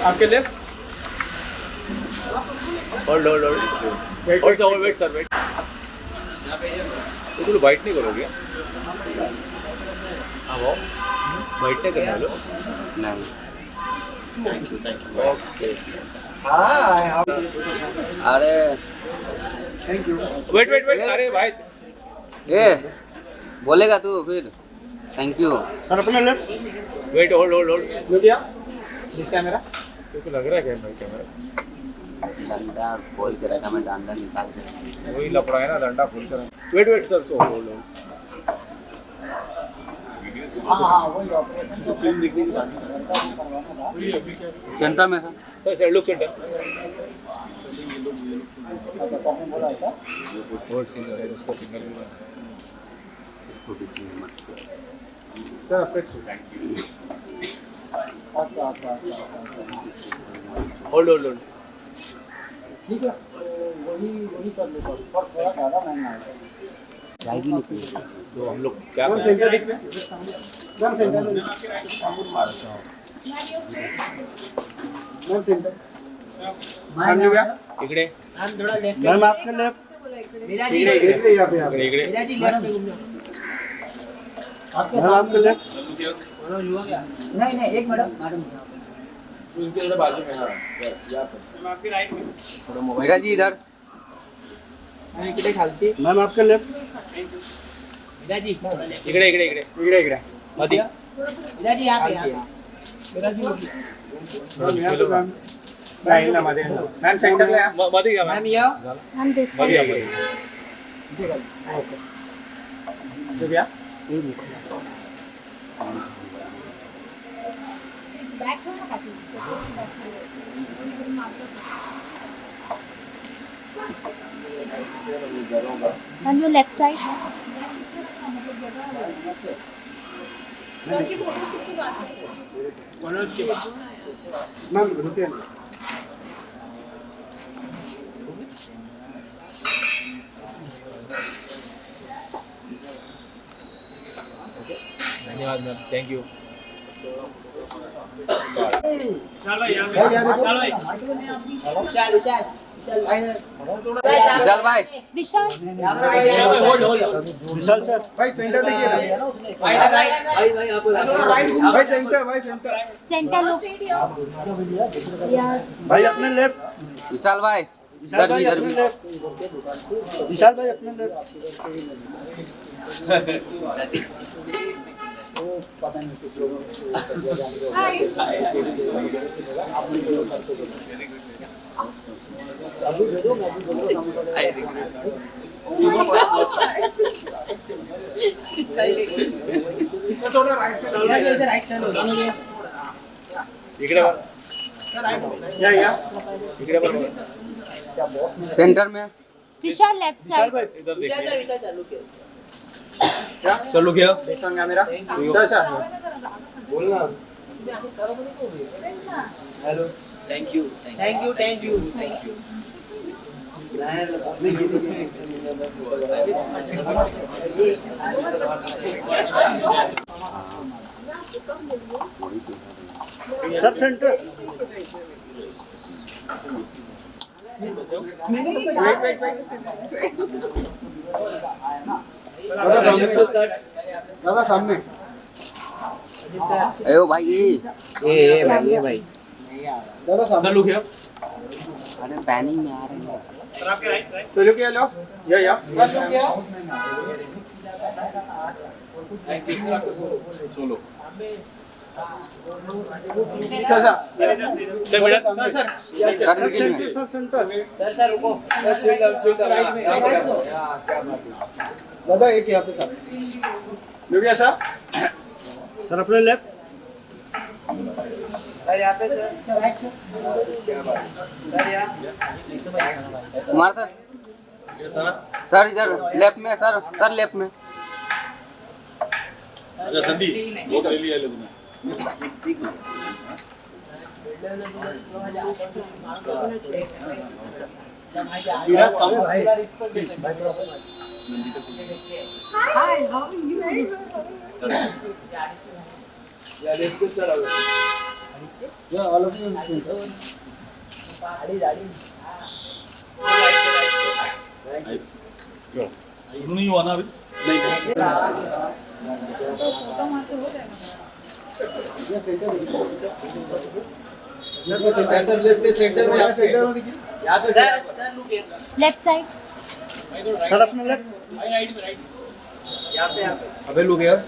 आपके left hold hold hold hold sir wait sir wait तो wait नहीं करोगे हाँ वो वाइट नहीं करने वाले नहीं ओके अरे वेट वेट वेट अरे भाई ए बोलेगा तू फिर थैंक यू सर अपने left wait hold hold hold जो किया दिस कैमरा तो लग रहा है कैमरा डंडा खोल के रखा मैं डंडा निकाल के वही लपड़ा है ना डंडा खोल कर wait wait sir so hold hold centre में sir sir look centre hold signal उसका सिग्नल भी बना इसको भी चीज मत sir apex hold hold hold ठीक है वही कर लो पर थोड़ा ज़्यादा महंगा है चाय भी नहीं पी तो हम लोग क्या कौन सेंटर दिख रहा है कौन सेंटर में कौन सेंटर मैम जो गया इकडे मैम आपके लेफ्ट इकडे यहाँ पे इकडे इकडे मैम आपके लेफ्ट नहीं एक मैडम उनके थोड़ा बाजू में हाँ बस यहाँ पे मेरा जी इधर इकडे खालती मैम आपके लेफ्ट विराजी इकडे इकडे इकडे इकडे मधी विराजी यहाँ पे मैम यहाँ पे मैम नहीं ना मध्ये मैम सेंटर ले मधी का मैम ये मधी मधी ओके जो गया And your left side. Ma'am रुकिए ना धन्यवाद मैम थैंक यू विशाल भाई Vishal. विशाल सर भाई सेंटर देखिए भाई सेंटर Center look. Yeah. भाई अपने लेफ्ट विशाल भाई विशाल भाई इधर अपने भी लेफ्ट विशाल भाई अपने लेफ्ट इकडे बघ. या इकडे बघ. सेंटर में Vishal left विशाल side. भाई इधर देखिए चलो क्या देखो कैमरा इधर सर बोलना hello thank you sir centre दादा सामने ए ओ भाई ये भाई दादा सामने अरे पैनिंग में आ रहे हैं तो लो क्या लो या सोलो सर बेटा सर सर मिडिल में सर सेंटर सर रुको दादा एक यहाँ पे सर लो क्या सर अपने लेफ्ट सर यहाँ पे सर राइट सर यहाँ कुमार सर इधर लेफ्ट में सर लेफ्ट में अच्छा संदी दो ले लिया ले तूने विराट काम है भाई Hi, how are you? या लेफ्ट को चला Yeah, all of you in center. नहीं हुआ ना अभी सेंटर में देखिए। लेफ्ट साइड सर अपने लेफ्ट। अबे लोग यार।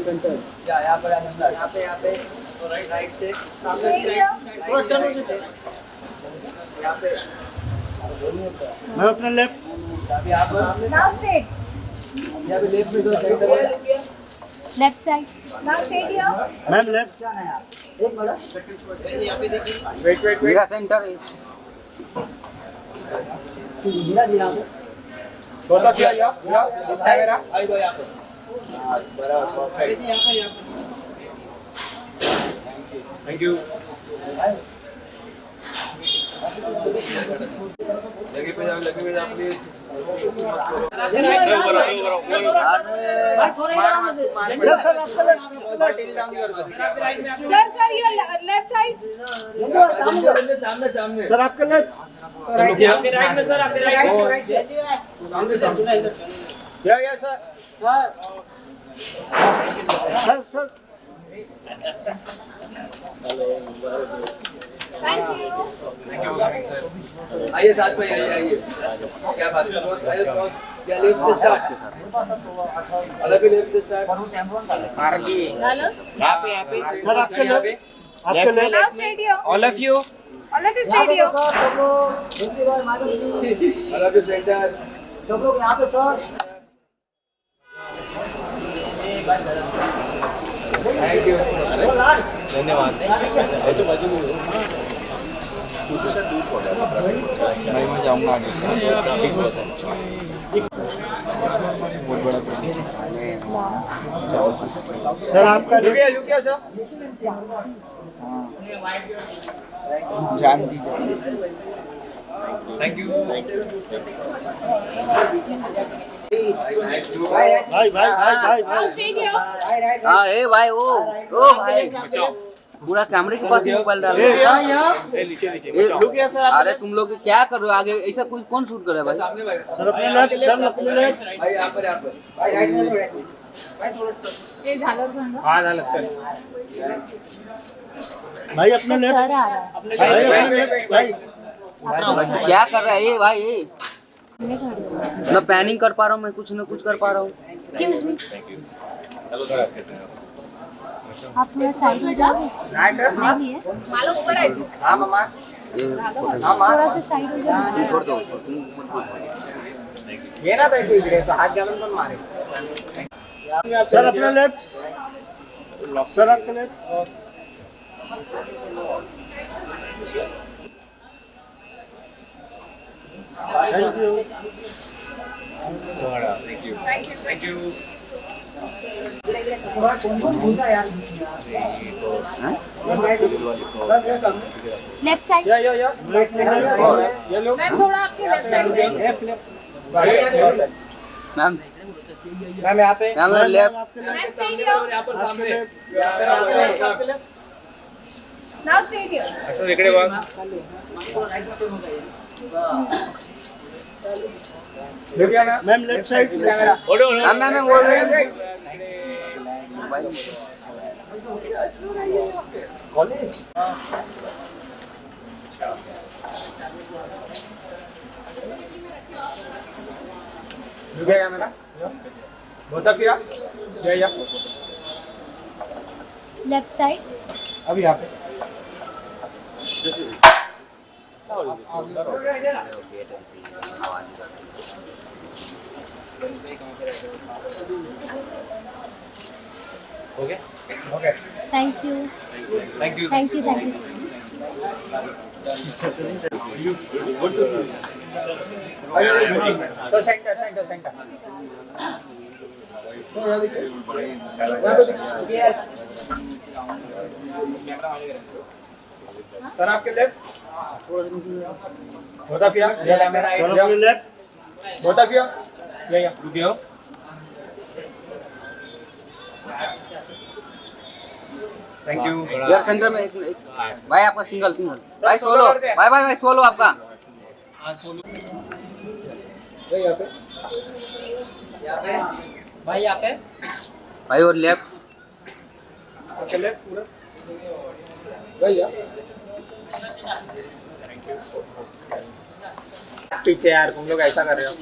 सेंटर। यहाँ पे राइट से यहाँ पे मैं अपने लेफ्ट। अभी आप नाउ स्ट्रेट यहाँ पे लेफ्ट में दो सेंटर में left side now straight here ma'am left. यहाँ पे देखिए मेरा सेंटर है बहुत किया या कैमरा आई दो यहाँ पे बराबर परफेक्ट यहाँ पर थैंक यू लगे पे जाओ प्लीज। सर आपका left. Sir your left side सामने सर आपका लेफ्ट। आपके राइट में सर आपके राइट या सर सर सर आइए साथ में आइए क्या बात है क्या लेफ्ट से स्टार्ट अलग ही लेफ्ट से स्टार्ट यहाँ पे सर आपके लेफ्ट। आपके left. Now straight here all of you straight here अलग ही सेंटर सब लोग यहाँ पे सर थैंक यू धन्यवाद मैं जाऊंगा आगे बहुत बड़ा सर आपका लेफ्ट। लुकिया सर जान दीजिए थैंक यू भाई भाई भाई भाई नाउ स्ट्रेट हियर हाँ ए भाई ओ भाई पूरा कैमरे के पास मोबाइल डाल अरे तुम लोग क्या कर रहे हो आगे ऐसा कुछ कौन शूट कर रहा है भाई सामने भाई सर अपने लेफ्ट। सर अपने लेफ्ट। भाई यहाँ पर भाई राइट में ये झालर सांगा हाँ झालं चल भाई अपने लेफ्ट। सर आ रहा है भाई अपने लेफ्ट। भाई क्या कर रहा है ये भाई ये ना पैनिंग कर पा रहा हूँ मैं कुछ ना कुछ कर पा रहा हूँ एक्सक्यूज मी आप थोड़ा साइड हो जाओ नहीं है हाँ मामा ये थोड़ा सा साइड हो जाओ छोड़ दो ये ना था इकडे तो हात घालून पण मारे सर अपने लेफ्ट। सर आपका left. Thank you. Thank you left side या मैम थोड़ा आपके लेफ्ट साइड मैम मैम यहाँ पे मैम लेफ्ट मैम स्ट्रेट यहाँ हियर पर सामने नाउ स्ट्रेट हियर डॉक्टर इकडे बघ लुकिया ना ma'am left side. Camera ma'am बोल रहे हैं कॉलेज। लुकिया कैमरा बहुत किया या लेफ्ट साइड अभी यहाँ पे। Okay thank you thank you thank you तो सेंटर सर आपके left Both of you. Yeah, मेरा सर idea. अपने left Both of you. Yeah. रुके हो. Thank you. यार सेंटर में एक भाई आपका सिंगल भाई सोलो भाई सोलो आपका भाई यहाँ पे भाई यहाँ पे. भाई और लेफ्ट चले पूरा. भाई यहाँ पीछे यार तुम लोग ऐसा कर रहे हो.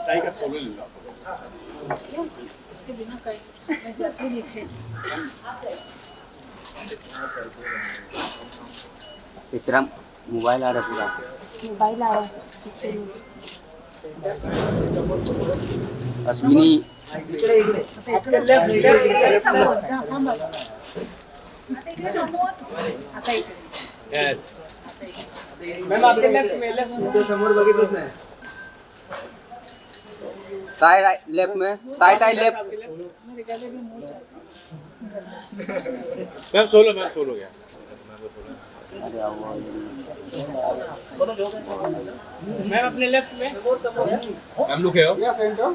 टाई का सोलो ले लो इसके बिना कहीं मैं जाती नहीं थी तेरा मोबाइल आ रहा है पूरा मोबाइल आया पीछे अश्विनी Yes. मैम आपके लेफ्ट में तो समोर बघितलंच नाही. ताई लेफ्ट में ताई लेफ्ट मेरे गले में मोच मैम सोलो गया. अरे आओ मैम अपने लेफ्ट में. मैम लुके हो. या सेंटर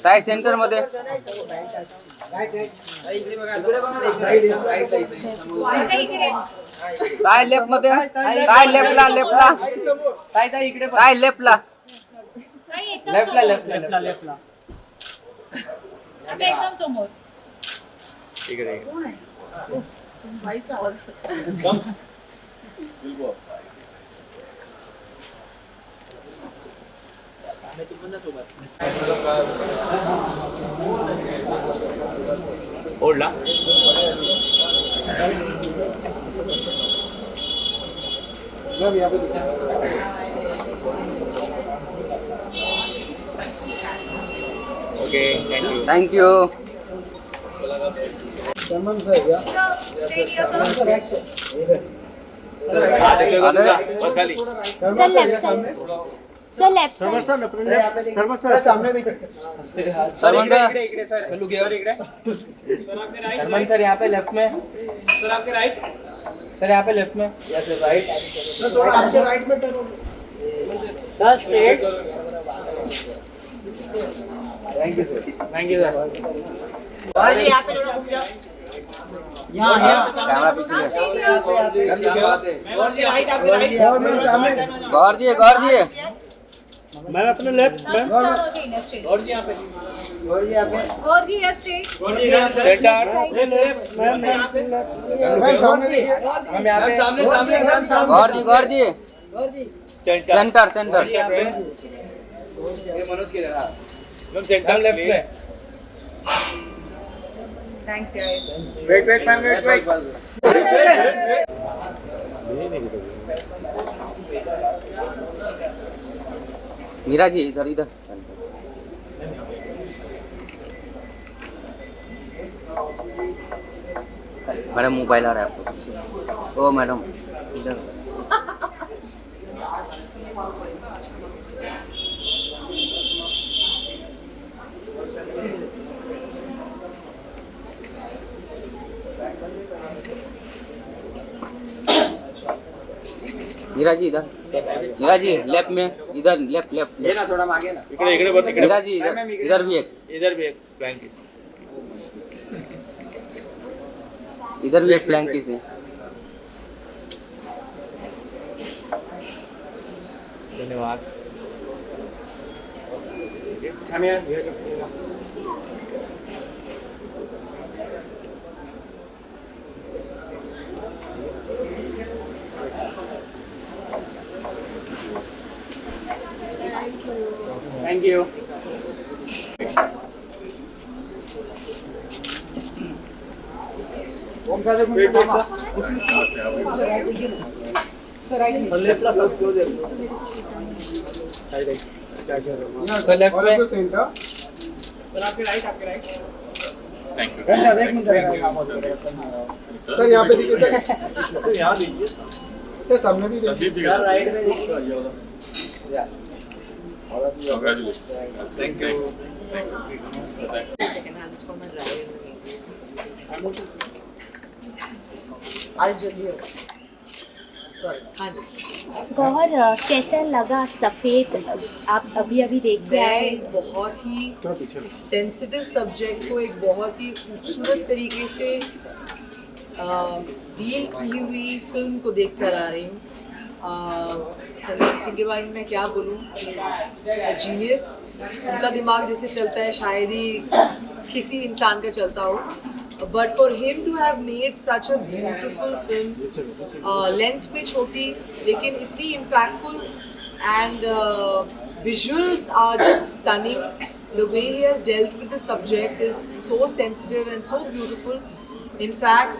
ताई सेंटर मध्ये ताई लेफ्ट मध्ये ताई लेफ्टला ताई लेफ्टला लेफ्टला. आता एकदम समोर इकडे. बाईचा आवाज ओढला. मैम यहाँ पे देखिए okay thank you Salman sir या खाली. Sir left side sir left Salman side sir अपने लेफ्ट सलमान सर सामने देखिए सरवंत इकडे सर. लुके हो इकडे. सलमान सर यहाँ पे लेफ्ट में. सर आपके राइट. सर यहाँ पे लेफ्ट में. Yes sir right. सर थोड़ा आपके राइट में turn sir straight. Thank you sir. Thank you sir. Camera पीछे और मैम सामने गौर जी मैम अपने लेफ्ट मैम और जी यहाँ पे. और जी है स्ट्रेट सेंटर. मैम मैम सामने देखिए हम यहाँ पे सामने गौर जी सेंटर. सेंटर ये मनोज के रहा. मैम सेंटर लेफ्ट में. Thanks guys wait ma'am wait. Meera ji इधर मैडम मोबाइल आ रहा है आपको. ओ मैडम इधर मीरा जी लेफ्ट में इधर लेफ्ट ये ना थोड़ा मागे ना. इकडे बघ इकडे. मीरा जी इधर भी एक फ्लैंक. इधर भी एक फ्लैंक किस दे. धन्यवाद. Thank you. लेफ्टला सब क्लोज आहे सर लेफ्ट में. सेंटर सर यहाँ पे देखिए सर, यहाँ देखिए सर सामने भी देखिए। राइट में देखिए। या Congratulations. Thank you. Second, I'll just come and lie in the meeting. आज जल्दी हो। Sorry, हाँ जी। गौहर कैसा लगा सफ़ेद, आप अभी देख के आए? मैं बहुत ही सेंसिटिव सब्जेक्ट को एक बहुत ही खूबसूरत तरीके से डील की हुई फिल्म को देख कर आ रही हूँ। संदीप सिंह के बारे में मैं क्या बोलूँ, जीनियस। उनका दिमाग जैसे चलता है शायद ही किसी इंसान का चलता हो, but for him to have made such a beautiful film, length में छोटी लेकिन इतनी impactful, and visuals are just stunning. The way he has dealt with the subject is so sensitive and so beautiful. In fact,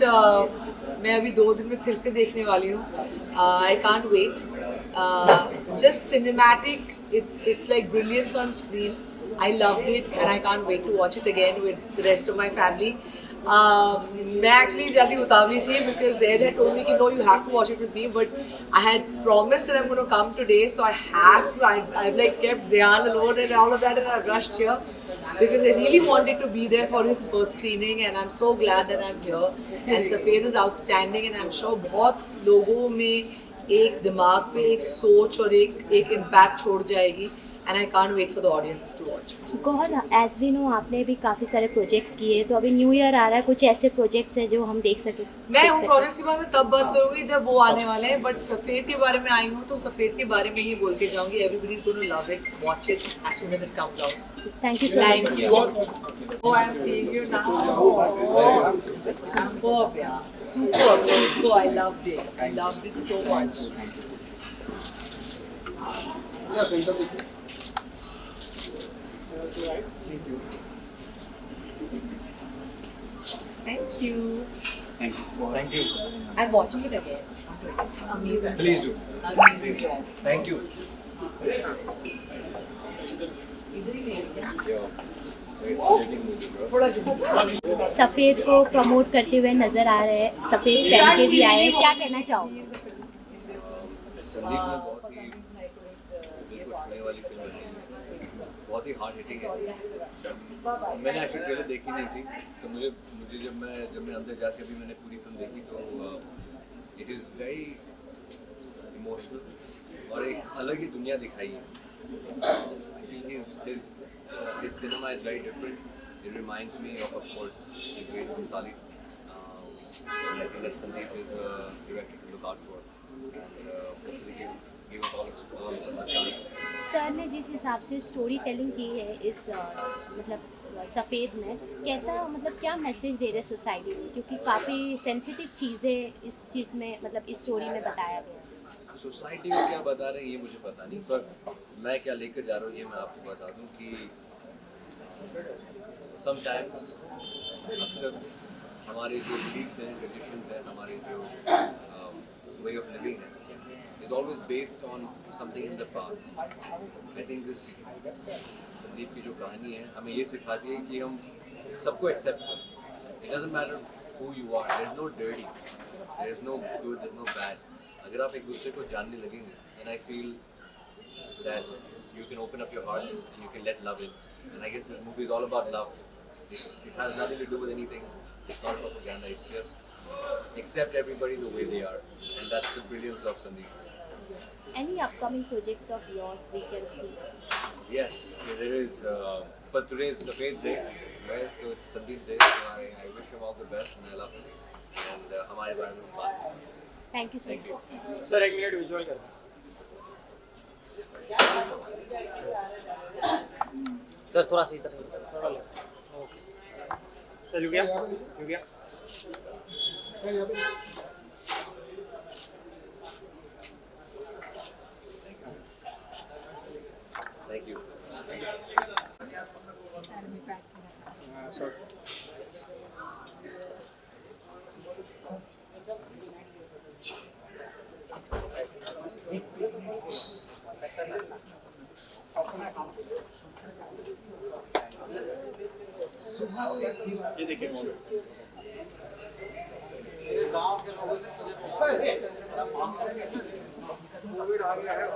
मैं अभी 2 दिन में फिर से देखने वाली हूँ. I can't wait. Just cinematic. It's like brilliance on screen. I loved it and I can't wait to watch it again with the rest of my family. मैं actually ज़्यादा उतावली थी because Zaid had told me कि no, you have to watch it with me, but I had promised that I'm going to come today, so I have to. I've like kept Zayan alone and all of that, and I've rushed here because I really wanted to be there for his first screening, and I'm so glad that I'm here. And Safed is outstanding, and I'm sure बहुत लोगों में एक दिमाग पे एक सोच और एक impact छोड़ जाएगी. And I can't wait for the audiences to watch. Gauahar, as we know आपने भी काफ़ी सारे प्रोजेक्ट्स किए, तो अभी न्यू ईयर आ रहा है, कुछ ऐसे प्रोजेक्ट्स हैं जो हम देख सकें? मैं उन प्रोजेक्ट्स के बारे में तब बात करूंगी जब वो आने वाले हैं, बट सफ़ेद के बारे में आई हूँ तो सफ़ेद के बारे में ही बोल के जाऊंगी. Everybody is going to love it, watch it as soon as it comes out. Thank you so much. Thank you. Oh, I'm seeing you now. Oh, superb, yeah. Super. I loved it. I loved it so much. या centre देखिए। Thank you. Thank you. I'm watching it again. It's amazing. Please do. Amazing job. Thank you. इधर ही नहीं है. It's थोड़ा जल्दी. सफ़ेद को promote करते हुए नज़र आ रहे हैं, सफ़ेद पहन के भी आए हैं, क्या कहना चाहोगे? संदीप ने बहुत ही दिल को छूने वाली फिल्म है, बहुत ही हार्ड हिटिंग है. मैंने एक्चुअली ट्रेलर देखी नहीं थी, तो मुझे जब मैं अंदर जाकर भी मैंने पूरी फिल्म देखी तो इट इज़ वेरी इमोशनल और एक अलग ही दुनिया दिखाई है. I feel his cinema is very different. It reminds me of course, the great Bhansali. And I think that Sandeep is a director to look out for. And hopefully give us all a chance. Sir ने जिस हिसाब से story telling की है इस मतलब सफ़ेद में, कैसा मतलब क्या मैसेज दे रहे सोसाइटी में, क्योंकि काफ़ी सेंसिटिव चीज़ें इस चीज़ में मतलब इस स्टोरी में बताया गया है. सोसाइटी को क्या बता रहे हैं ये मुझे पता नहीं, पर मैं क्या लेकर जा रहा हूँ ये मैं आपको बता दूँ कि समटाइम्स अक्सर हमारे जो बिलीव्स हैं, ट्रेडिशंस हैं, हमारे जो वे ऑफ लिविंग है is always based on something in the past. I think this Sandeep की जो कहानी है हमें ये सिखाती है कि हम सबको एक्सेप्ट करें. It doesn't matter who you are. There is no dirty. There is no good. There is no bad. अगर आप एक दूसरे को जानने लगेंगे, then I feel that you can open up your hearts and you can let love in. And I guess this movie is all about love. It has nothing to do with anything. It's not propaganda. It's just accept everybody the way they are, and that's the brilliance of Sandeep. Any upcoming projects of yours we can see? Yes, there is. But today is Safed Day, right? So it's Sandeep Day. So I wish him all the best and I love him. And हमारे बारे में बात करें. Thank you so Thank you. Much. Sir 1 minute visual कर. Sir थोड़ा सा इधर. चल गया. हो गया. यहाँ पे Thank you. ये देखिए कोविड आ गया है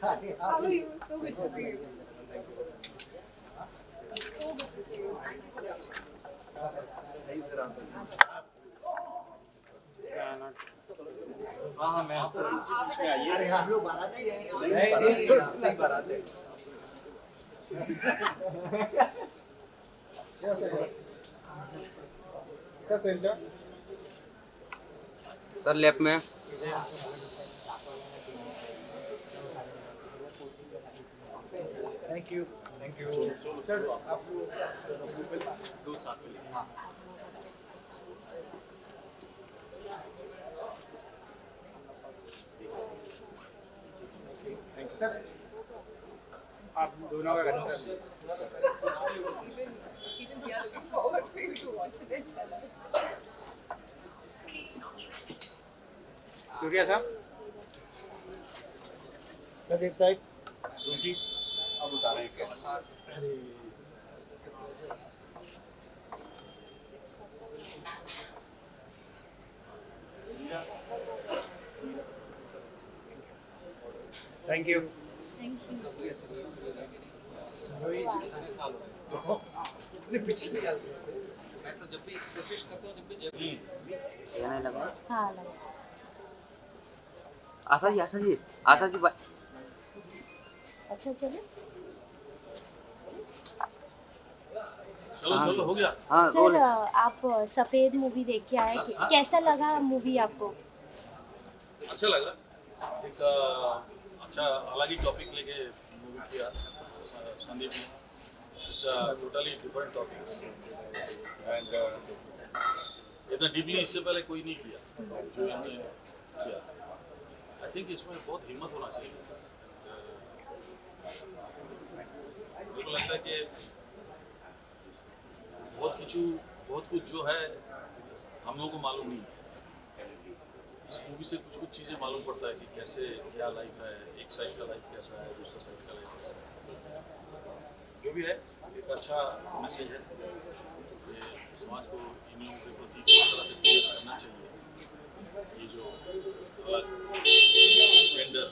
How are you? So good to see you. So good to see you. नहीं सर आप हाँ मैं उस तरह बीच में आइए अरे हम लोग बारात नहीं सही बारात है क्या सेंटर सर लेफ्ट में थैंक यू सर आप दो साथ में हाँ थैंक यू सर आप दोनों का Even we are looking forward for you to watch it and tell us. लुटिया साहब दिस साइड जी अब उतार रहे हैं साथ अरे थैंक यू थैंक यू। कितने साल हो गए पिछले साल मैं तो जब भी कोशिश करता हूँ जब भी ये नहीं लगा हाँ लगा। आशा जी अच्छा चलो। चलो हो गया हाँ सर रोल आप सफ़ेद मूवी देख के आए, कैसा लगा मूवी आपको? अच्छा लगा एक अच्छा अलग ही टॉपिक लेके मूवी किया संदीप ने it's totally different topic and इतना डीपली इससे पहले कोई नहीं किया जो इन्होंने किया। आई थिंक इसमें बहुत हिम्मत होना चाहिए। मेरे को लगता है कि बहुत कुछ जो है हम लोगों को मालूम नहीं है। इस मूवी से कुछ चीज़ें मालूम पड़ता है कि कैसे क्या लाइफ है, एक साइड का लाइफ कैसा है, दूसरा साइड का लाइफ कैसा है। जो भी है एक अच्छा मैसेज है कि समाज को इन लोगों के प्रति किस तरह से बिहेव करना चाहिए। ये जो अलग जेंडर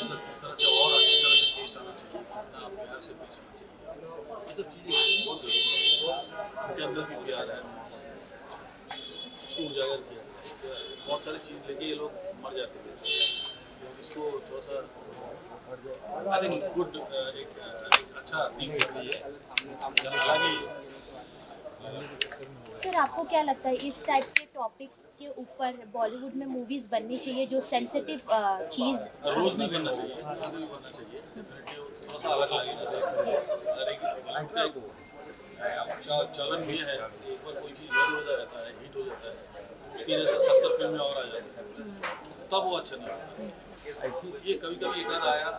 सब किस तरह से और अच्छी तरह से पेश आना चाहिए, कितना प्यार से पेश आना चाहिए, ये सब चीज़ें बहुत ज़रूरी है। उनके अंदर भी प्यार है, उसको उजागर किया है। इसका बहुत सारी चीज़ लेके ये लोग मर जाते हैं। इसको थोड़ा सा आई थिंक गुड एक अच्छा थिंग है ये हालांकि सर आपको क्या लगता है इस टाइप के टॉपिक के ऊपर बॉलीवुड में मूवीज़ बननी चाहिए जो सेंसिटिव चीज़? रोज नहीं बनना चाहिए, कभी भी बनना चाहिए। डेफिनेटली थोड़ा सा अलग लगेगा। अरे बॉलीवुड का एक चलन भी है, एक बार कोई चीज़ हिट हो जाता है, उसकी वजह से 70 फिल्में और आ जाती हैं, तब वो अच्छा नहीं होता। ये कभी कभी एक बार आया,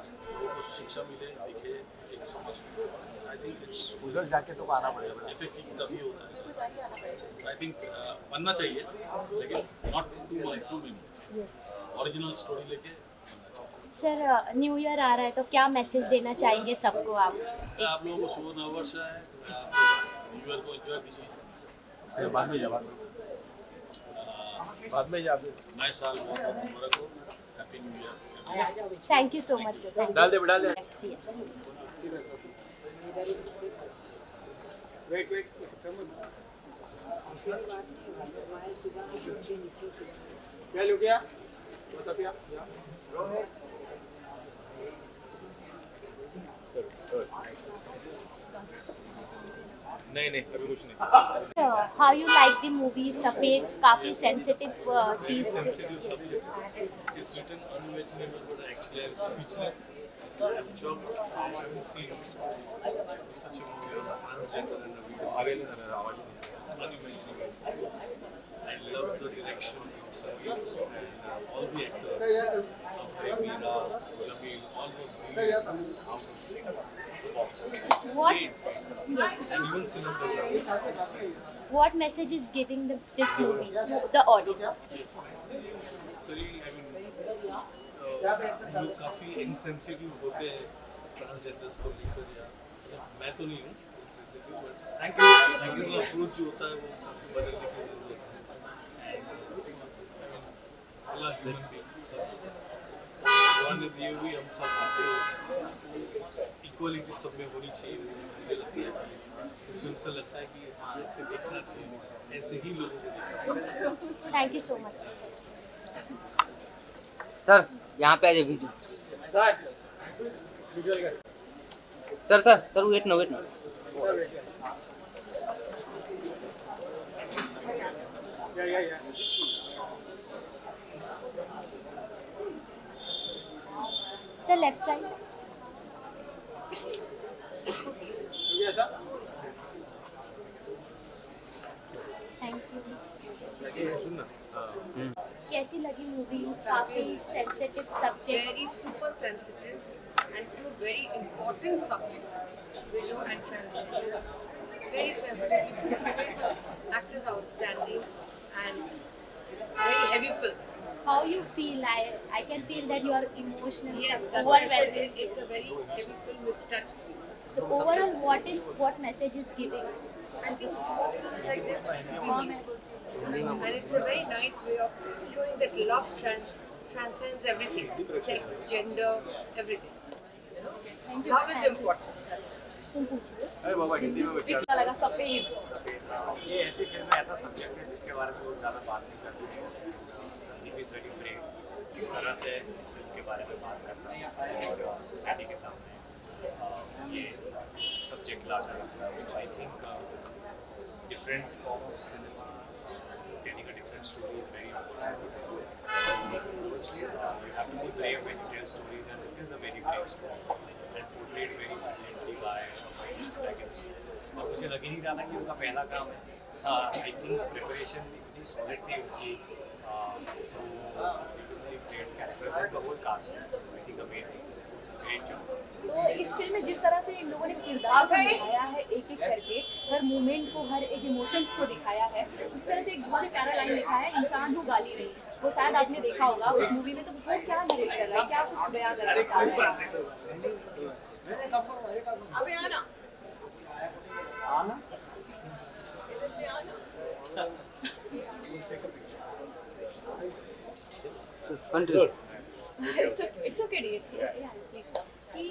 कुछ शिक्षा मिले, दिखे, एक समझ। आई थिंक इट्स उधर जाके तो आना पड़ेगा। इफेक्टिव तभी होता है। आई थिंक बनना चाहिए, लेकिन not too many. Original story लेके बनना चाहिए। सर न्यू ईयर आ रहा है तो क्या मैसेज देना चाहेंगे सबको आप? आप लोगों को शुभ नववर्ष है, न्यू ईयर को एंजॉय कीजिए। बाद में जा नए साल बहुत मुबारक हो, happy new year. Thank you so much sir. डाल दे यस। वेट क्या लुटिया बता पिया नहीं अभी कुछ नहीं। How you like the movie सफ़ेद? काफ़ी sensitive cheese. Sensitive subject. It's written unimaginable, but actually I'm speechless. I'm shocked. I haven't seen such a movie on transgender and a video. Unimaginable. I love the direction of Sandeep and all the actors. Meera, Jamil, all were brilliant. box. What? Great. Yes. And even cinematography. What message is giving this movie to the audience? It's very, I mean, हम लोग काफ़ी insensitive होते हैं transgenders को लेकर, या मैं तो नहीं हूँ insensitive, but थैंक यू का अप्रोच जो होता है वो काफ़ी बदलने की ज़रूरत है. अल्लाह ह्यूमन बीइंग्स भगवान ने दिए हुए हम सब आपको इक्वलिटी सब में होनी चाहिए. मुझे लगता है कि इस फिल्म से लगता है कि ऐसे देखना चाहिए, ऐसे ही लोगों को देखना चाहिए. Thank you so much sir यहाँ पे आ जाए वीडियो. सर वेट ना. Sir left side. Thank you. कैसी लगी मूवी? काफी sensitive subject. Very super sensitive and two very important subjects, widow and transgenders. Very sensitive. Very well. Actors outstanding and very heavy film. How you feel? I can feel that you are emotional. Yes, some that's why I said overwhelmed. it's a very heavy film. It's touching. So overall, what message is giving? I think films like this should be made. And it's a very nice way of showing that love transcends everything, sex, gender, everything. You know, love is important. अरे बाबा हिंदी में बच्चा क्या लगा सफेद? ये ऐसी film है, ऐसा सब्जेक्ट है जिसके बारे में लोग ज़्यादा बात नहीं करते हैं. संदीप इज़ वेरी ब्रेव इस तरह से इस फिल्म के बारे में बात करना और सोसाइटी के सामने ये सब्जेक्ट ला कर रखना. So I think different form of cinema telling a different story is very important. You have to be brave when you tell stories, and this is a very brave story and portrayed very brilliantly by my protagonist. और मुझे लग ही नहीं रहा था कि उनका पहला काम है. आई थिंक प्रिपरेशन इतनी सॉलिड थी उनकी. So great characters and the whole cast I think amazing, great job. तो इस फिल्म में जिस तरह से इन लोगों ने किरदार को दिखाया है, एक एक करके हर मोमेंट को, हर एक इमोशंस को दिखाया है. इस तरह से एक बहुत ही प्यारा लाइन लिखा है, इंसान हो गाली नहीं. वो शायद आपने देखा होगा उस मूवी में. तो वो क्या नरेट कर रहा है, क्या कुछ बयां करना चाह रहा है? अबे आना कंट्री. It's okay please. कि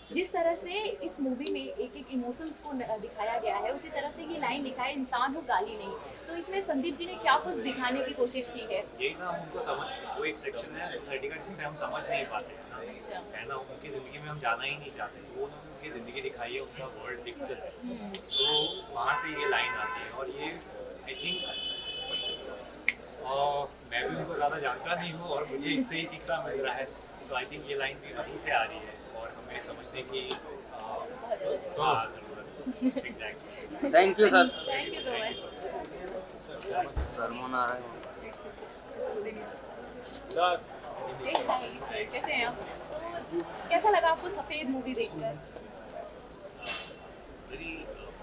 जिस तरह से इस मूवी में एक एक इमोशंस को दिखाया गया है, उसी तरह से ये लाइन लिखा है, इंसान हो गाली नहीं. तो इसमें संदीप जी ने क्या कुछ दिखाने की कोशिश की है? यही ना, हम उनको समझ, वो एक सेक्शन है सोसाइटी का जिसे हम समझ नहीं पाते हैं अच्छा. है ना. उनकी ज़िंदगी में हम जाना ही नहीं चाहते, तो वो उनकी ज़िंदगी दिखाई है, उनका वर्ल्ड दिखता है. सो वहाँ से ये लाइन आती है. और ये आई थिंक मैं भी उनको ज़्यादा जानता नहीं हूँ और मुझे इससे ही सीखना मिल रहा है. तो आई थिंक ये लाइन भी वहीं से आ रही है और हमें समझने की हाँ ज़रूरत है. Exactly. Thank you sir. Thank you so much. सरमोन आ रहा है. हाय सर, कैसे हैं आप? तो कैसा लगा आपको सफेद मूवी देखकर? Very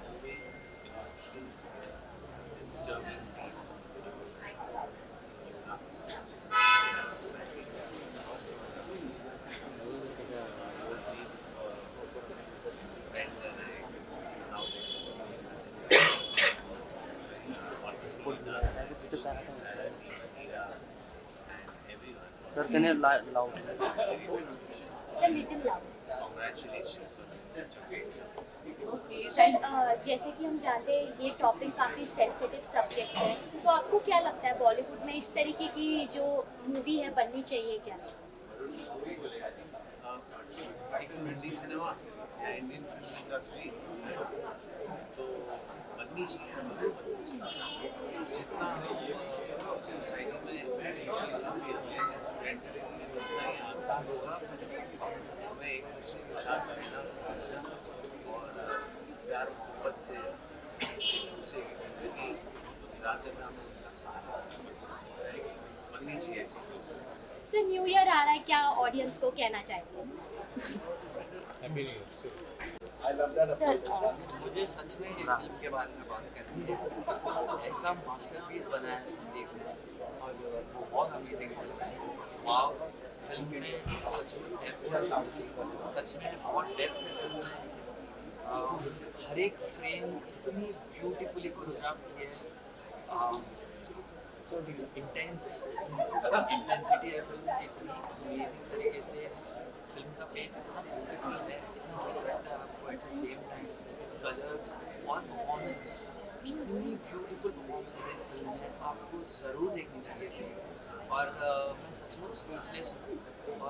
moving, emotional, disturbing piece of videos and nuts in our society. Suddenly, as a friend and I now get to see him as a wonderful leader, Jira, and everyone. Sir can you loud. Very best wishes. Sir little loud. Congratulations on such a great job. Okay sir जैसे कि हम जानते हैं ये topic काफ़ी sensitive subject है, तो आपको क्या लगता है बॉलीवुड में इस तरीके की जो मूवी है बननी चाहिए क्या? like हिंदी सिनेमा या इंडियन फिल्म इंडस्ट्री तो बननी चाहिए. जितना सोसाइटी में इन चीज़ों की अवेयरनेस स्प्रेड करेंगे उतना ही आसान होगा हमें एक दूसरे के साथ रहना, समझना और प्यार मोहब्बत से एक दूसरे की ज़िंदगी गुजारने में हमें उनका सहारा बननी चाहिए ऐसी फिल्म. सर न्यू ईयर आ रहा है, क्या ऑडियंस को कहना चाहेंगे? Happy new year. सर मुझे सच में ये फिल्म के बारे में बात करनी है। ऐसा मास्टरपीस बनाया है संदीप ने, बहुत अमेजिंग फिल्म है। वाव, फिल्म में सच में डेप्थ है, सच में बहुत डेप्थ है फिल्म में। हर एक फ्रेम इतनी ब्यूटीफुली कोरियोग्राफ की है। इंटेंसिटी है फिल्म में, इतनी अमेजिंग तरीके से फिल्म का पेज इतना ब्यूटीफुल है, इतना अच्छा लगता है आपको at the same time. Colours और परफॉर्मेंस, इतनी ब्यूटीफुल परफॉर्मेंस है इस फिल्म में, आपको ज़रूर देखनी चाहिए फिल्म। और मैं सचमुच स्पीचलेस हूँ, और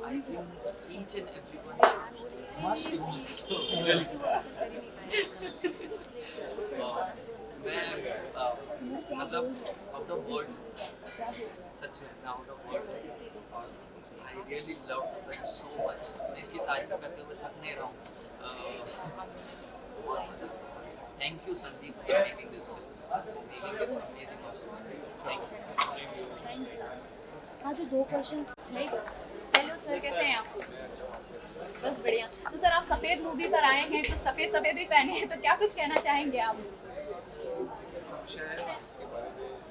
I think each and everyone must watch. मैं मतलब आउट ऑफ वर्ड्स, सच में मैं आउट ऑफ वर्ड्स। और I really love the film so much. मैं इसकी तारीफ करते हुए थक नहीं रहा हूँ। बहुत मज़ा। Thank you Sandeep for making this film, making this amazing masterpiece. Thank you. हाँ, तो 2 क्वेश्चन। हेलो सर, कैसे हैं आप? बस बढ़िया। तो सर, आप सफ़ेद मूवी पर आए हैं, तो सफ़ेद ही पहने हैं, तो क्या कुछ कहना चाहेंगे आप? ऐसा विषय है जिसके बारे में जो हम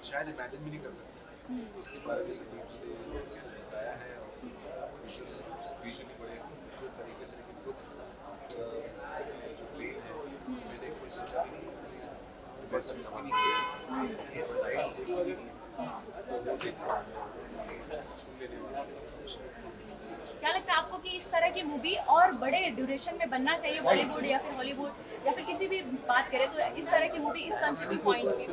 शायद इमेजिन भी नहीं कर सकते, उसके बारे में संदीप जी ने इसको बताया है। और विजुअली बड़े खूबसूरत तरीके से, लेकिन दुख जो पेन है मैंने एक बार सोचा भी नहीं, महसूस भी नहीं किया, ये साइड देखी भी नहीं है, वो देखा छू लेने वाला। क्या लगता है आपको कि इस तरह की मूवी और बड़े ड्यूरेशन में बनना चाहिए, बॉलीवुड या फिर हॉलीवुड या फिर किसी भी बात करें तो इस तरह की मूवी इस सेंसिटिव पॉइंट पे?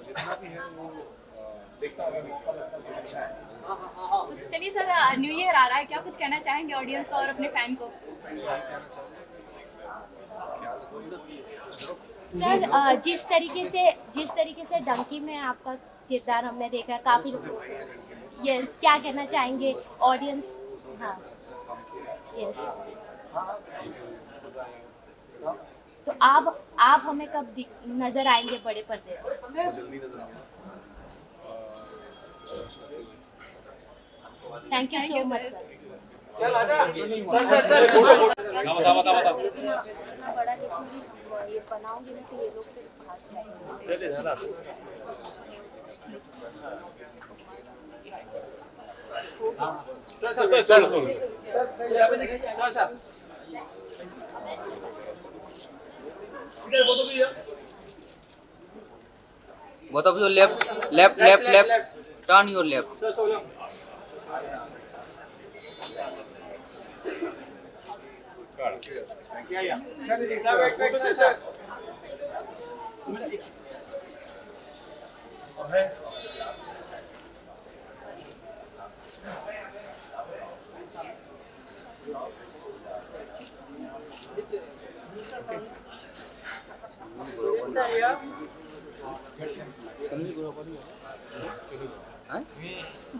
जितना भी है वो अच्छा है। तो चलिए सर, न्यू ईयर आ रहा है, क्या कुछ कहना चाहेंगे ऑडियंस को और अपने फैन को? सर जिस तरीके से डंकी में आपका किरदार हमने देखा है, काफ़ी यस, क्या कहना चाहेंगे ऑडियंस? हाँ यस। तो आप हमें कब नजर आएंगे बड़े पर्दे पर? जल्दी नजर आऊंगा। Thank you so much sir. बड़ा ये बनाओगे ना कि ये लोग फिर भाग जाएंगे। Both of you left, turn your left.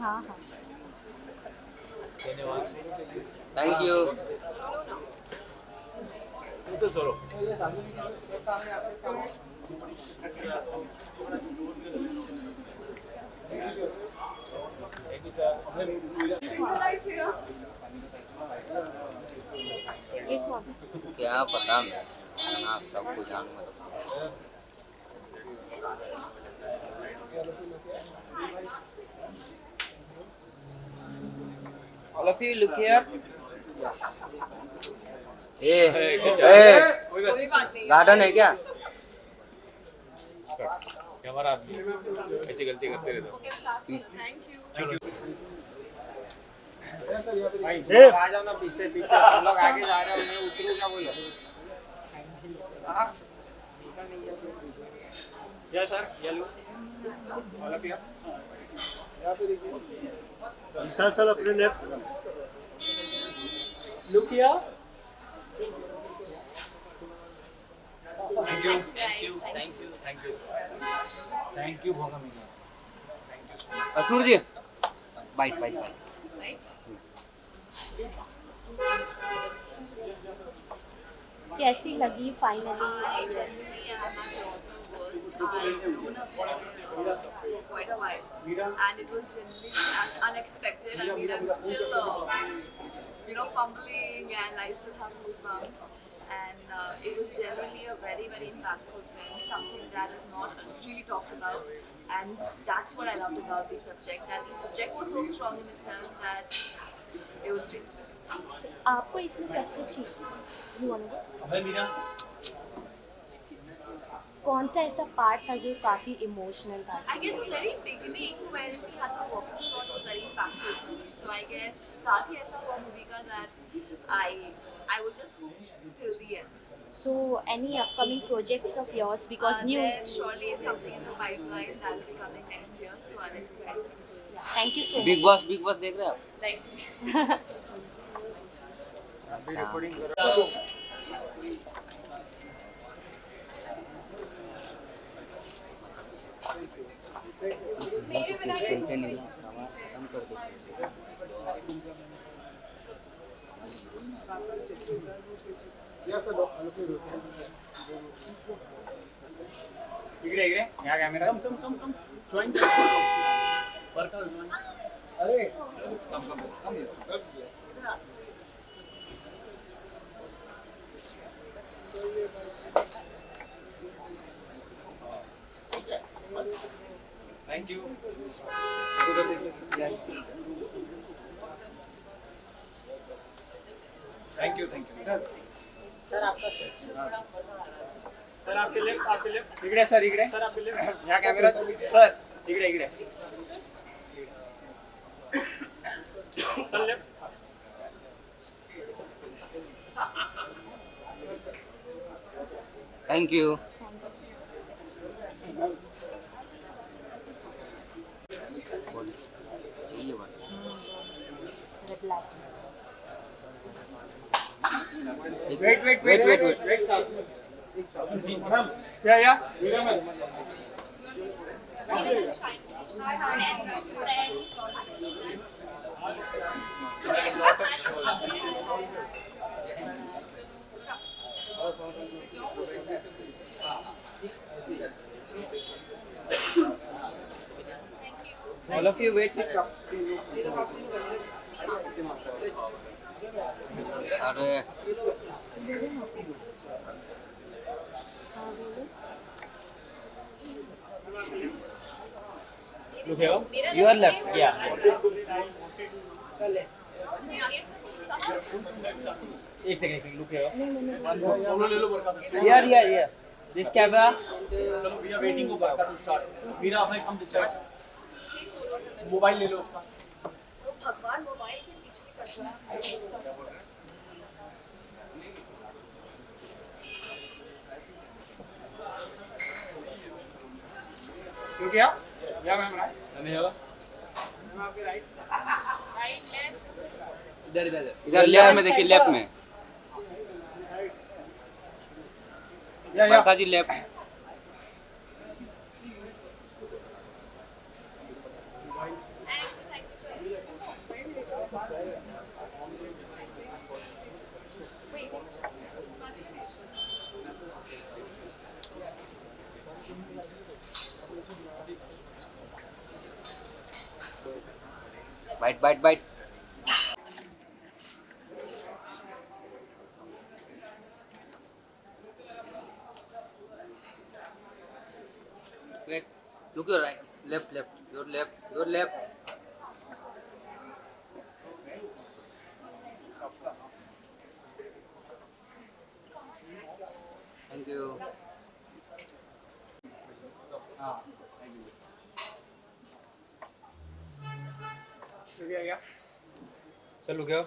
हाँ हाँ Thank you. एक बार क्या पता मैं ना सबको जानूंगा तो। All of you look here. कोई बात नहीं। गार्डन है क्या? हमारा आदमी ऐसी गलती करते रहते हो। Thank you. आ जाओ ना पीछे तुम लोग आगे जा रहे हो, मैं उतरू क्या बोलो? या सर, ये लो ऑल ऑफ यू सर अपने left look here. Thank you for coming. Ashnoor ji, bite. कैसी लगी finally? I genuinely am at loss of words. I've grown up quite and it was genuinely unexpected. I mean, I'm still, fumbling, and I still have goosebumps. And it was generally a very, very impactful film, something that is not really talked about. And that's what I loved about the subject, that the subject was so strong in itself that it was great. आपको इसमें सबसे अच्छी कौन सा ऐसा part था जो काफी इमोशनल था? I guess the very beginning when we had the walking shot was very impactful for me. So I guess start ही ऐसा हुआ movie का that I was just hooked till the end. So any upcoming projects of yours because new? There surely is something in the pipeline that will be coming next year. So I'll let you guys know. Thank you so much. Big boss देख रहे हैं आप? Like. इकडे या camera come join अरे come thank you thank you sir आपका sir आपके left इकडे सर आपके लेफ्ट या कॅमेरा सर इकडे sir left thank you wait या All of you wait. अरे your left yeah एक सेकंड लुक here सोलो ले लो बरका here this camera चलो वी आर वेटिंग फॉर बरका टू स्टार्ट मीरा अपने कम दिखा मोबाइल ले लो उसका भगवान मोबाइल के पीछे पड़ गया लुक या मैम राइट मैम आपके राइट लेफ्ट इधर लेफ्ट में देखिए लेफ्ट में जी left bite Wait, look your right, left, your left. Thank you. चल लुक here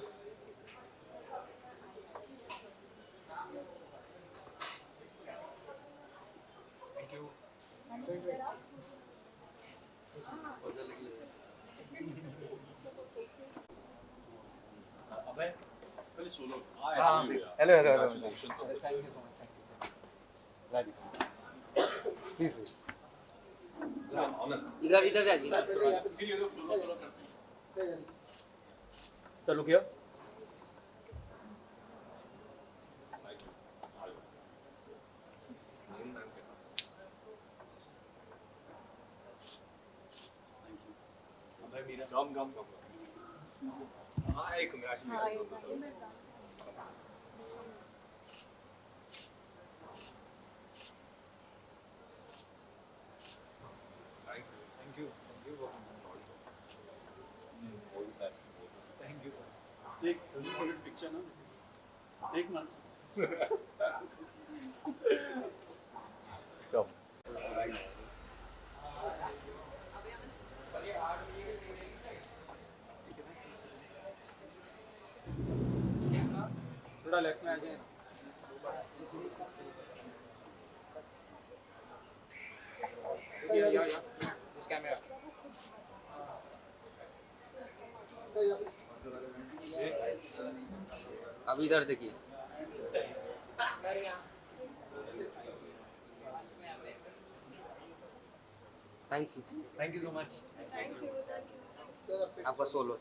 अबे पहले solo hello thank you so much please इधर जाइए फिर ये लोग सोलो करते हैं चल लुक here गम गम हाँ एक मेरा thank you thank you sir एक पिक्चर ना एक मंथ थोड़ा लेफ्ट में आ जाए इस कैमरा अब इधर देखिए। थैंक यू सो मच आपका सोलो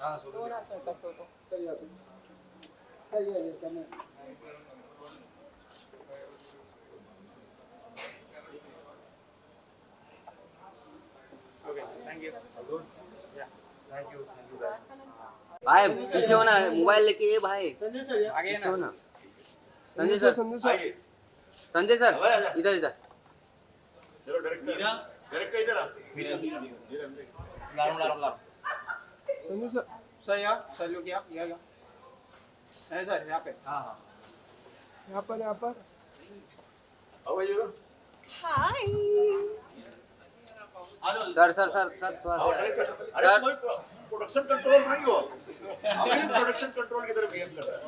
हाँ solo okay thank you thank you guys भाई पीछे हो ना, मोबाइल लेके ये भाई संजय सर आगे पीछे हो ना ना। संजय सर आइए संजय सर इधर इधर। चलो डायरेक्टर इधर आ संजय सर सर यहाँ सर लोग यहाँ यहाँ है सर यहाँ पे हाँ हाँ यहाँ पर आओ आइएगा सर सर सर सर आओ सर डायरेक्टर अरे कोई प्रोडक्शन कंट्रोल नहीं हो आप ही प्रोडक्शन कंट्रोल की तरफ बिहेव कर रहा है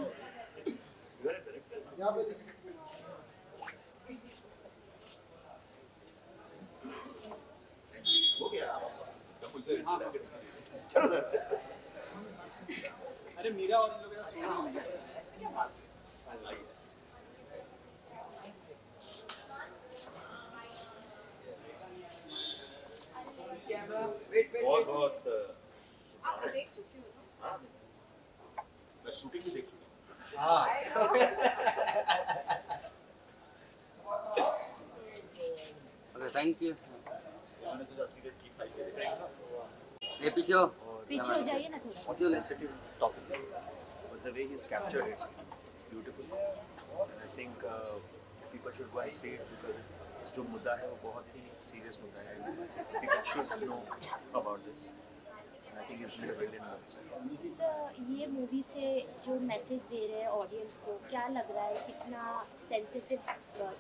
इधर डायरेक्टर यहाँ पे हो गया आप मुझसे चलो सर अरे मीरा और इन लोगों का सुना आइए बहुत बहुत आप देख चुकी हो ना हाँ मैं शूटिंग भी देख चुका हूँ ओके थैंक यू। मैंने सोचा सीधे चीफ फाइल के ये पीछे हो पीछे हो जाइए ना थोड़ा सा। क्यों नहीं? sensitive topic, but the way he's captured it is beautiful, and I think people should go and see it because जो मुद्दा है वो बहुत ही serious मुद्दा है. People should know about this, and I think it's made a brilliant movie. Sir ये movie से जो मैसेज दे रहे हैं ऑडियंस को, क्या लग रहा है कितना सेंसिटिव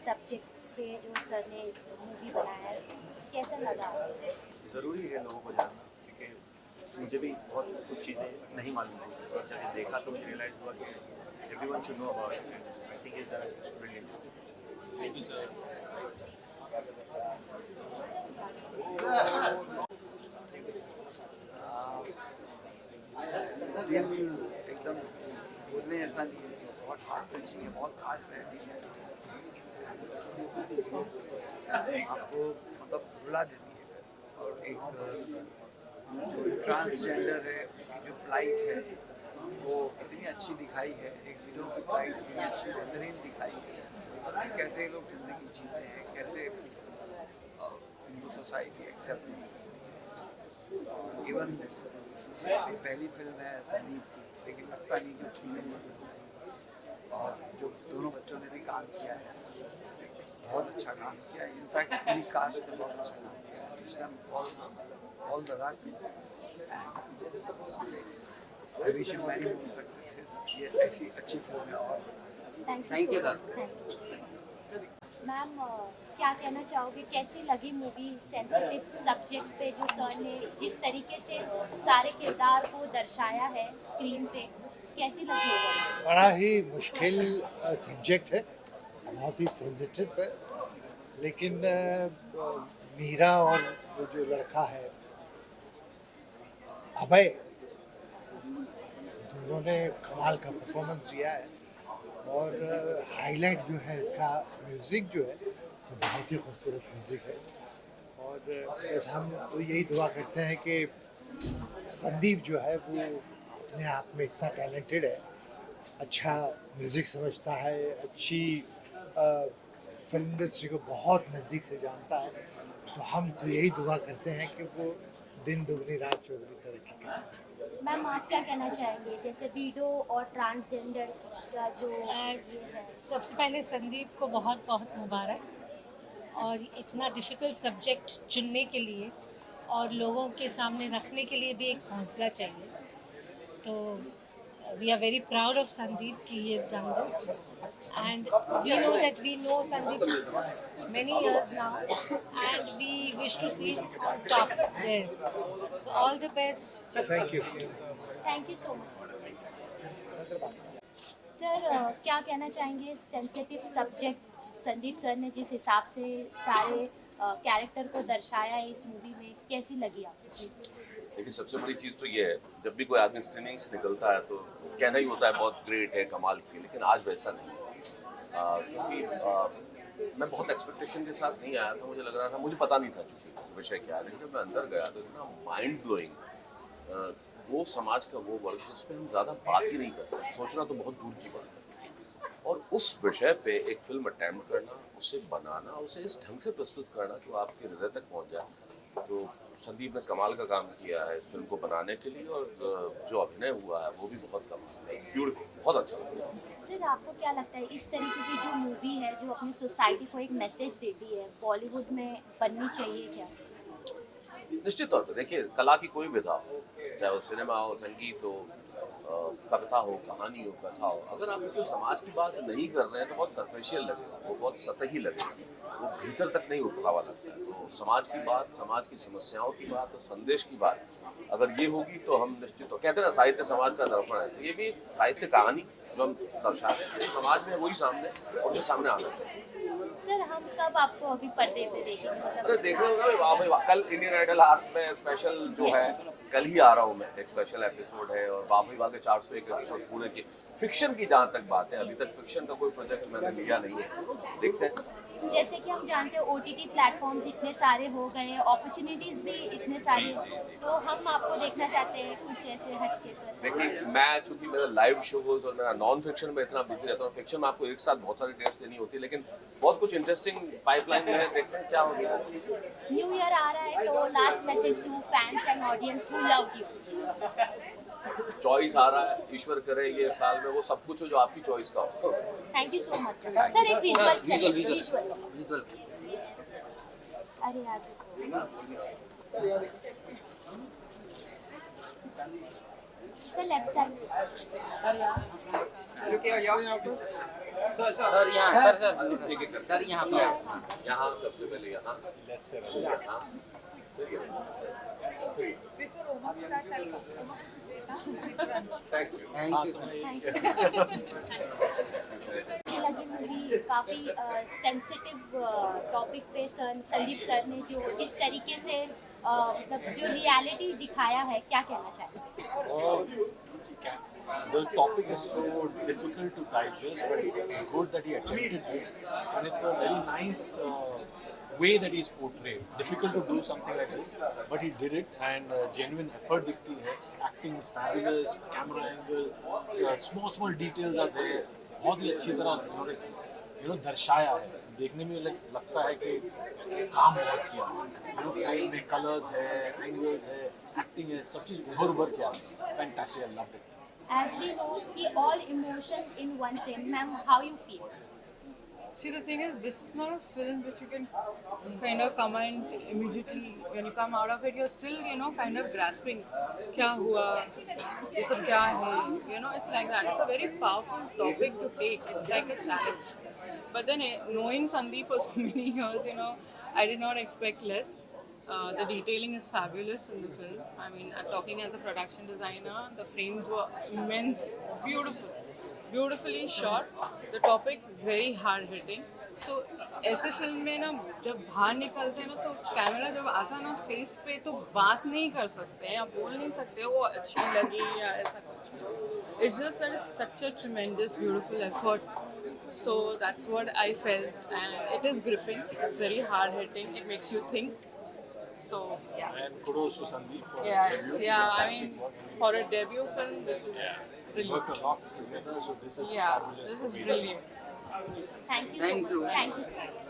सब्जेक्ट पे जो सर ने मूवी बनाया है, कैसा लगा? ज़रूरी है लोगों को जानना, क्योंकि मुझे भी बहुत कुछ चीज़ें नहीं मालूम थी और जब ये देखा तो मुझे रियलाइज़ हुआ कि everyone should know about it. I think he's done a brilliant job. Thank you sir दिल एकदम बोलने ऐसा नहीं है, बहुत हार्ट टचिंग है, बहुत हार्ट ब्रेकिंग है, आपको मतलब रुला देती है फिर। और एक जो ट्रांसजेंडर है उसकी जो फ्लाइट है वो इतनी अच्छी दिखाई है, एक विडो की फ्लाइट इतनी अच्छी बेहतरीन दिखाई है, कैसे लोग ज़िंदगी जीते हैं, कैसे इनको सोसाइटी एक्सेप्ट नहीं करती है। और इवन मेरी पहली फिल्म है संदीप की, लेकिन लगता नहीं कि उसकी मेरी, और जो दोनों बच्चों ने भी काम किया है बहुत अच्छा काम किया है। इनफैक्ट पूरी कास्ट ने बहुत अच्छा काम किया है। Wish them all the luck and I wish you many more successes. ये ऐसी अच्छी फिल्म है और थैंक यू सर। मैम क्या कहना चाहोगे, कैसी लगी मूवी? सेंसिटिव सब्जेक्ट पे जो सर ने जिस तरीके से सारे किरदार को दर्शाया है स्क्रीन पे, कैसी लगी? बड़ा ही मुश्किल सब्जेक्ट है, बहुत ही सेंसिटिव है, लेकिन मीरा और वो जो लड़का है अभय, दोनों ने कमाल का परफॉर्मेंस दिया है। और हाईलाइट जो है इसका म्यूज़िक जो है वो बहुत ही खूबसूरत म्यूज़िक है। और बस हम तो यही दुआ करते हैं कि संदीप जो है वो अपने आप में इतना टैलेंटेड है, अच्छा म्यूज़िक समझता है, अच्छी फिल्म इंडस्ट्री को बहुत नज़दीक से जानता है, तो हम तो यही दुआ करते हैं कि वो दिन दुगनी रात चौगनी तरक्की करें। मैम आप क्या कहना चाहेंगे जैसे वीडो और ट्रांसजेंडर का जो ये है? सबसे पहले संदीप को बहुत बहुत मुबारक और इतना डिफ़िकल्ट सब्जेक्ट चुनने के लिए और लोगों के सामने रखने के लिए भी एक हौसला चाहिए। तो we are very proud of Sandeep कि he has done this and we know that we know Sandeep many years now and we wish to see him on top there. So all the best. Thank you. Thank you so much. Sir क्या कहना चाहेंगे sensitive subject Sandeep sir ने जिस हिसाब से सारे character को दर्शाया है इस मूवी में, कैसी लगी आपको? देखिए सबसे बड़ी चीज़ तो ये है, जब भी कोई आदमी स्क्रीनिंग से निकलता है तो कहना ही होता है बहुत ग्रेट है, कमाल की, लेकिन आज वैसा नहीं क्योंकि मैं बहुत एक्सपेक्टेशन के साथ नहीं आया था। मुझे लग रहा था, मुझे पता नहीं था चूँकि विषय क्या है, लेकिन जब मैं अंदर गया तो इतना माइंड ब्लोइंग, वो समाज का वो वर्ग जिस पर हम ज़्यादा बात ही नहीं करते, सोचना तो बहुत दूर की बात है, और उस विषय पे एक फिल्म अटैम्प्ट करना, उसे बनाना, उसे इस ढंग से प्रस्तुत करना जो आपके हृदय तक पहुंच जाए, तो संदीप ने कमाल का काम किया है इस फिल्म को बनाने के लिए, और जो अभिनय हुआ है वो भी बहुत कमाल है, ब्यूटीफुल, बहुत अच्छा लगा। सर आपको क्या लगता है इस तरीके की जो मूवी है जो अपनी सोसाइटी को एक मैसेज देती है, बॉलीवुड में बननी चाहिए क्या? निश्चित तौर पर देखिए, कला की कोई विधा हो, चाहे वो सिनेमा हो, संगीत हो, कविता हो, कहानी हो, कथा हो, अगर आप इसमें समाज की बात नहीं कर रहे हैं तो बहुत सरफेशियल लगेगा, वो बहुत सतही लगेगा, वो भीतर तक नहीं उतरा हुआ लगता है। तो समाज की बात, समाज की समस्याओं की बात और संदेश की बात अगर ये होगी तो हम निश्चित, तो कहते हैं ना साहित्य समाज का दर्पण है, तो ये भी साहित्य कहानी जो हम दर्शाते हैं समाज में वही सामने, और उसे सामने आना चाहिए। सर हम कब आपको अभी पर्दे पे देखेंगे? अरे देख रहे होगा भाई, कल इंडियन आइडल आर्ट में स्पेशल जो है, कल ही आ रहा हूँ मैं, एक स्पेशल एपिसोड है, और बाबू भाई के 401 एपिसोड पूरे की फिक्शन की जहाँ तक बात है, अभी तक फिक्शन का कोई प्रोजेक्ट मैंने लिया नहीं है, देखते हैं। जैसे कि हम जानते हैं OTT प्लेटफॉर्म्स इतने सारे हो गए हैं, अपॉर्चुनिटीज़ भी इतने सारे, तो हम आपको देखना चाहते हैं कुछ ऐसे हटके। देखिए मैं चूंकि मेरा लाइव शोज और मेरा नॉन फिक्शन में इतना बिजी रहता हूँ, फिक्शन में आपको एक साथ बहुत सारी डेट्स देनी होती है, लेकिन बहुत कुछ इंटरेस्टिंग पाइपलाइन में है, देखते हैं क्या हो गया। न्यू ईयर आ रहा है तो last message to fans and audience who loved you. Choice आ रहा है, ईश्वर करे ये साल में वो सब कुछ हो जो आपकी चॉइस का हो। Thank you so much sir. एक विजुअल्स अरे यार सर लेफ्ट साइड सर यहाँ सर यहाँ पे यहाँ सबसे पहले यहाँ थैंक यू। लगी मूवी काफ़ी सेंसिटिव टॉपिक पे संदीप सर ने जो जिस तरीके से मतलब जो रियलिटी दिखाया है, क्या कहना चाहेंगे? The topic is so difficult to digest, but good that he attempted this, and it's a very nice way that he's portrayed. Difficult to do something like this, but he did it, and genuine effort दिखती है. Acting is fabulous, camera angle, small details are there. बहुत ही अच्छी तरह उन्होंने दर्शाया है, देखने में लगता है कि काम बहुत किया। फ्रेम में कलर्स है, एंगल्स है, एक्टिंग है, सब चीज़ उभर के आ रही है। Fantastic, I loved it. As we know, all emotions in one film. Ma'am, how you feel? See, the thing is, this is not a film which you can kind of comment immediately. When you come out of it, you're still, kind of grasping, kya hua, ye sab kya hai, it's like that. It's a very powerful topic to take. It's like a challenge. But then, knowing Sandeep for so many years, I did not expect less. The detailing is fabulous in the film. I mean, talking as a production designer, the frames were immense, beautifully shot. The topic very hard hitting. So ऐसे film में ना जब बाहर निकलते हैं ना तो camera जब आता है ना फेस पे तो बात नहीं कर सकते या बोल नहीं सकते वो अच्छी लगी या ऐसा कुछ। It's just that it's such a tremendous, beautiful effort. So that's what I felt, and it is gripping. It's very hard hitting. It makes you think. So yeah. And kudos to Sandeep for his debut. Yeah. I mean, for a debut film, this is brilliant. Worked a lot together, so this is Yeah, fabulous. this is brilliant. Thank you so much. Thank you so much.